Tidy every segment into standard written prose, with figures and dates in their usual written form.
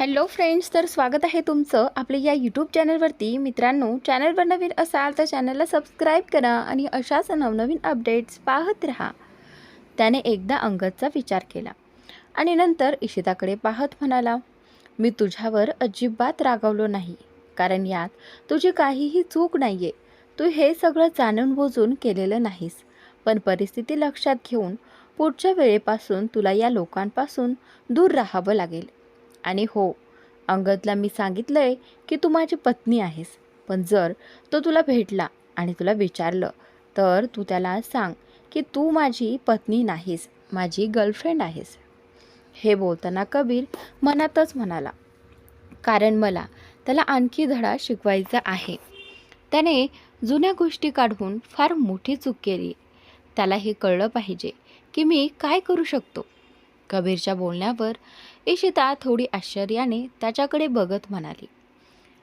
Hello friends, तर स्वागत आहे तुमचं आपल्या या यूट्यूब चॅनलवरती. मित्रांनो, चॅनलवर नवीन असाल तर चॅनलला सबस्क्राईब करा आणि अशाच नवनवीन अपडेट्स पाहत राहा. त्याने एकदा अंगदचा विचार केला आणि नंतर इशिताकडे पाहत म्हणाला, मी तुझ्यावर अजिबात रागावलो नाही, कारण यात तुझी काहीही चूक नाही आहे. तू हे सगळं जाणून बुजून केलेलं नाहीस, पण परिस्थिती लक्षात घेऊन पुढच्या वेळेपासून तुला या लोकांपासून दूर राहावं लागेल. आणि हो, अंगदला मी सांगितलंय की तू माझी पत्नी आहेस, पण जर तो तुला भेटला आणि तुला विचारलं तर तू त्याला सांग की तू माझी पत्नी नाहीस, माझी गर्लफ्रेंड आहेस. हे बोलताना कबीर मनातच म्हणाला, कारण मला त्याला आणखी धडा शिकवायचा आहे. त्याने जुन्या गोष्टी काढून फार मोठी चूक केली. त्याला हे कळलं पाहिजे की मी काय करू शकतो. कबीरच्या बोलण्यावर इशिता थोडी आश्चर्याने त्याच्याकडे बघत म्हणाली,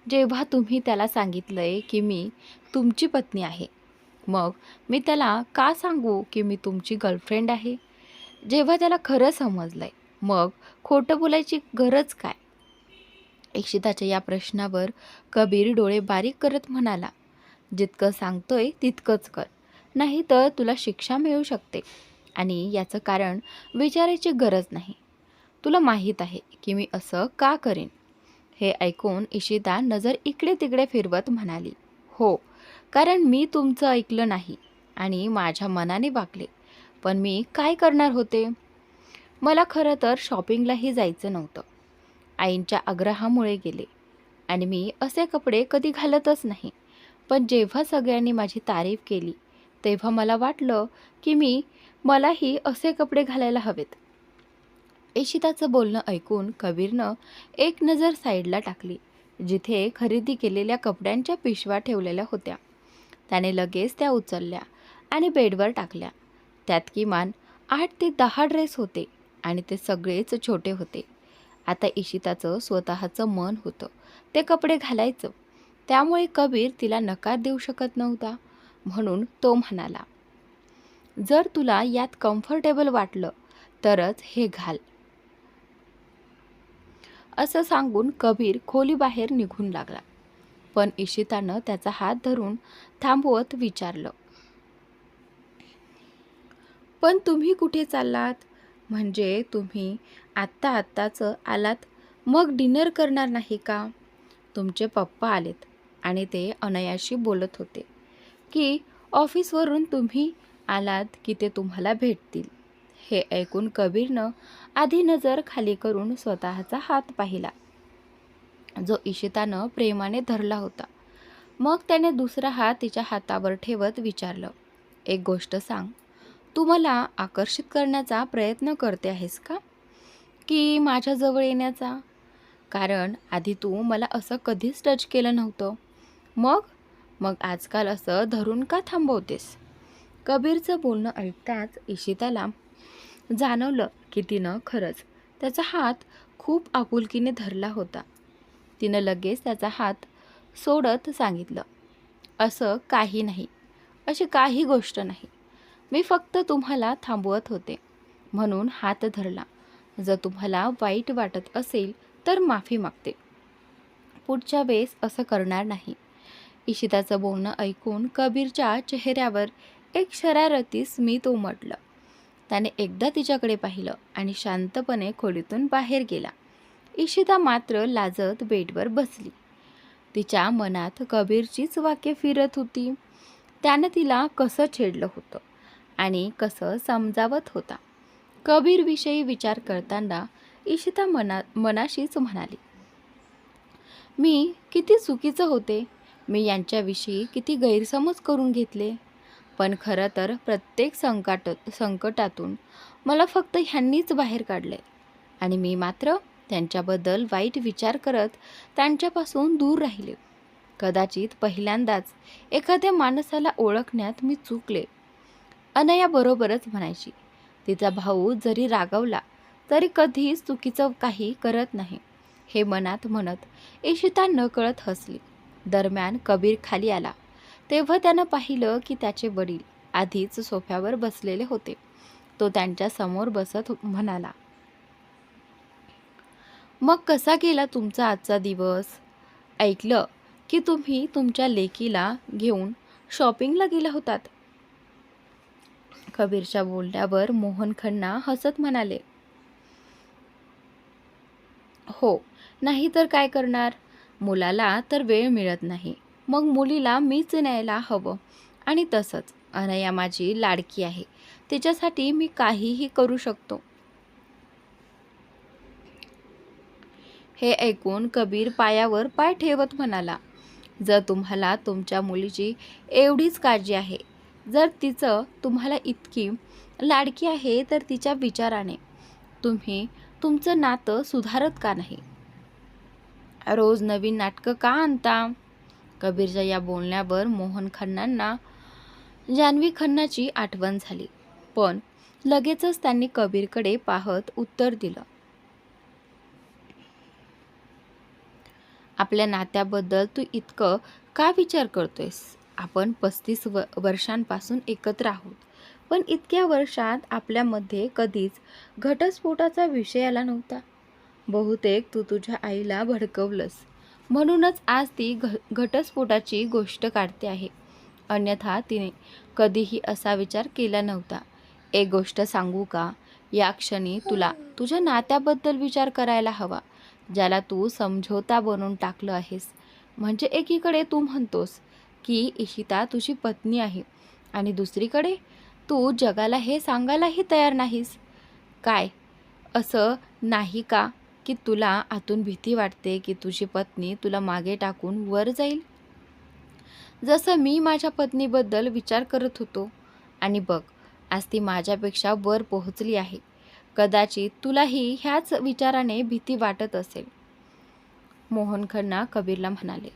जेव्हा तुम्ही त्याला सांगितलंय की मी तुमची पत्नी आहे, मग मी त्याला का सांगू की मी तुमची गर्लफ्रेंड आहे? जेव्हा त्याला खरं समजलंय, मग खोटं बोलायची गरज काय? इशिताच्या या प्रश्नावर कबीर डोळे बारीक करत म्हणाला, जितकं सांगतोय तितकंच कर, नाही तर तुला शिक्षा मिळू शकते आणि याचं कारण विचारायची गरज नाही. तुला माहीत आहे की मी असं का करेन. हे ऐकून इशिता नजर इकडे तिकडे फिरवत म्हणाली, हो, कारण मी तुमचं ऐकलं नाही आणि माझ्या मनाने वागले. पण मी काय करणार होते? मला खरं तर शॉपिंगलाही जायचं नव्हतं. आईंच्या आग्रहामुळे गेले आणि मी असे कपडे कधी घालतच नाही. पण जेव्हा सगळ्यांनी माझी तारीफ केली, तेव्हा मला वाटलं की मलाही असे कपडे घालायला हवेत. इशिताचं बोलणं ऐकून कबीरनं एक नजर साईडला टाकली, जिथे खरेदी केलेल्या कपड्यांच्या पिशव्या ठेवलेल्या होत्या. त्याने लगेच त्या उचलल्या आणि बेडवर टाकल्या. त्यात किमान 8 ते 10 ड्रेस होते आणि ते सगळेच छोटे होते. आता इशिताचं स्वतःचं मन होतं ते कपडे घालायचं, त्यामुळे कबीर तिला नकार देऊ शकत नव्हता. म्हणून तो म्हणाला, जर तुला यात कम्फर्टेबल वाटलं तरच हे घाल, असं सांगून कबीर खोलीबाहेर निघून लागला. पण इशितानं त्याचा हात धरून थांबवत विचारलं, पण तुम्ही कुठे चाललात? म्हणजे तुम्ही आत्ताच आलात, मग डिनर करणार नाही का? तुमचे पप्पा आलेत आणि ते अनयाशी बोलत होते की ऑफिसवरून तुम्ही आलात की ते तुम्हाला भेटतील. हे ऐकून कबीरनं आधी नजर खाली करून स्वतःचा हात पाहिला, जो इशितानं प्रेमाने धरला होता. मग त्याने दुसरा हात तिच्या हातावर ठेवत विचारलं, एक गोष्ट सांग, तू मला आकर्षित करण्याचा प्रयत्न करते आहेस का, की माझ्याजवळ येण्याचा? कारण आधी तू मला असं कधीच टच केलं नव्हतं. मग मग आजकाल असं धरून का थांबवतेस? कबीरचं बोलणं ऐकताच इशिताला जाणवलं की तिनं खरंच त्याचा हात खूप आपुलकीने धरला होता. तिनं लगेच त्याचा हात सोडत सांगितलं, असं काही नाही, अशी काही गोष्ट नाही. मी फक्त तुम्हाला थांबवत होते म्हणून हात धरला. जर तुम्हाला वाईट वाटत असेल तर माफी मागते. पुढच्या वेळेस असं करणार नाही. इशिताचं बोलणं ऐकून कबीरच्या चेहऱ्यावर एक शरारती स्मित उमटलं. त्याने एकदा तिच्याकडे पाहिलं आणि शांतपणे खोलीतून बाहेर गेला. इशिता मात्र लाजत बेडवर बसली. तिच्या मनात कबीरचीच वाक्य फिरत होती. त्यानं तिला कसं छेडलं होतं आणि कसं समजावत होता. कबीरविषयी विचार करताना इशिता मनाशीच म्हणाली, मी किती चुकीचं होते. मी यांच्याविषयी किती गैरसमज करून घेतले. पण खरं तर प्रत्येक संकटातून मला फक्त ह्यांनीच बाहेर काढले आणि मी मात्र त्यांच्याबद्दल वाईट विचार करत त्यांच्यापासून दूर राहिले. कदाचित पहिल्यांदाच एखाद्या माणसाला ओळखण्यात मी चुकले. अनयाबरोबरच म्हणायची, तिचा भाऊ जरी रागावला तरी कधीच चुकीचं काही करत नाही. हे मनात म्हणत इशिता नकळत हसली. दरम्यान कबीर खाली आला तेव्हा त्यानं पाहिलं की त्याचे वडील आधीच सोफ्यावर बसलेले होते. तो त्यांच्या समोर बसत म्हणाला, मग कसा गेला तुमचा आजचा दिवस? ऐकलं की तुम्ही तुमच्या लेकीला घेऊन शॉपिंगला गेला होतात. कबीरच्या बोलण्यावर मोहन खन्ना हसत म्हणाले, हो, नाही तर काय करणार? मुलाला तर वेळ मिळत नाही, मग मुलीला मीच न्यायला हवं. आणि तसंच अनया माझी लाडकी आहे, तिच्यासाठी मी काहीही करू शकतो. हे ऐकून कबीर पायावर पाय ठेवत म्हणाला, जर तुम्हाला तुमच्या मुलीची एवढीच काळजी आहे, जर तिचं तुम्हाला इतकी लाडकी आहे, तर तिच्या विचाराने तुम्ही तुमचं नातं सुधारत का नाही? रोज नवीन नाटकं का आणता? कबीरच्या या बोलण्यावर मोहन खन्नांना जान्हवी खन्नाची आठवण झाली, पण लगेचच त्यांनी कबीरकडे पाहत उत्तर दिलं, आपल्या नात्याबद्दल तू इतकं का विचार करतोयस? आपण 35 वर्षांपासून एकत्र आहोत, पण इतक्या वर्षात आपल्यामध्ये कधीच घटस्फोटाचा विषय आला नव्हता. बहुतेक तू तुझ्या आईला भडकवलंस, म्हणूनच आज ती घटस्फोटाची गोष्ट काढते आहे. अन्यथा तिने कधीही असा विचार केला नव्हता. एक गोष्ट सांगू का? या क्षणी तुला तुझ्या नात्याबद्दल विचार करायला हवा, ज्याला तू समझोता बनवून टाकलं आहेस. म्हणजे एकीकडे तू म्हणतोस की इशिता तुझी पत्नी आहे, आणि दुसरीकडे तू जगाला हे सांगायलाही तयार नाहीस. काय असं नाही का की तुला आतून भीती वाटते की तुझी पत्नी तुला मागे टाकून वर जाईल, जसं मी माझ्या पत्नीबद्दल विचार करत होतो. आणि बघ, आज ती माझ्यापेक्षा वर पोहोचली आहे. कदाचित तुलाही ह्याच विचाराने भीती वाटत असेल. मोहन खन्ना कबीरला म्हणाले.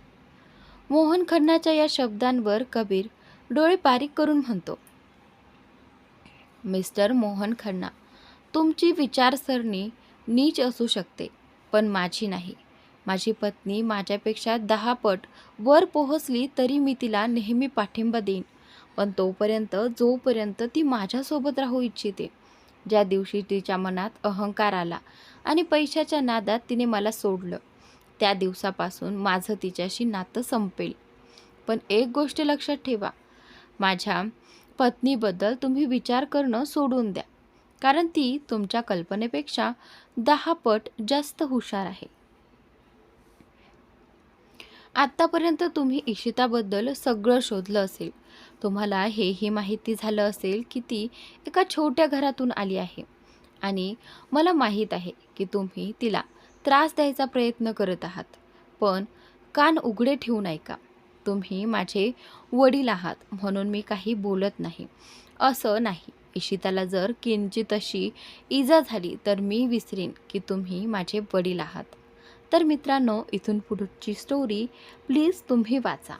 मोहन खन्नाच्या या शब्दांवर कबीर डोळे बारीक करून म्हणतो, मिस्टर मोहन खन्ना, तुमची विचारसरणी नीच असू शकते, पण माझी नाही. माझी पत्नी माझ्यापेक्षा 10 पट वर पोहोचली तरी मी तिला नेहमी पाठिंबा देईन, पण जोपर्यंत ती माझ्यासोबत राहू इच्छिते. ज्या दिवशी तिच्या मनात अहंकार आला आणि पैशाच्या नादात तिने मला सोडलं, त्या दिवसापासून माझं तिच्याशी नातं संपेल. पण एक गोष्ट लक्षात ठेवा, माझ्या पत्नीबद्दल तुम्ही विचार करणं सोडून द्या, कारण ती तुमच्या कल्पनेपेक्षा 10 पट जास्त हुशार आहे. आत्तापर्यंत तुम्ही इशिताबद्दल सगळं शोधलं असेल. तुम्हाला हेही माहिती झालं असेल की ती एका छोट्या घरातून आली आहे, आणि मला माहीत आहे की तुम्ही तिला त्रास द्यायचा प्रयत्न करत आहात. पण कान उघडे ठेवून ऐका. तुम्ही माझे वडील आहात म्हणून मी काही बोलत नाही असं नाही. इशिताला जर किंचित अशी इजा झाली तर मी विसरीन की तुम्ही माझे वडील आहात. तर मित्रांनो, इथून पुढची स्टोरी प्लीज तुम्ही वाचा.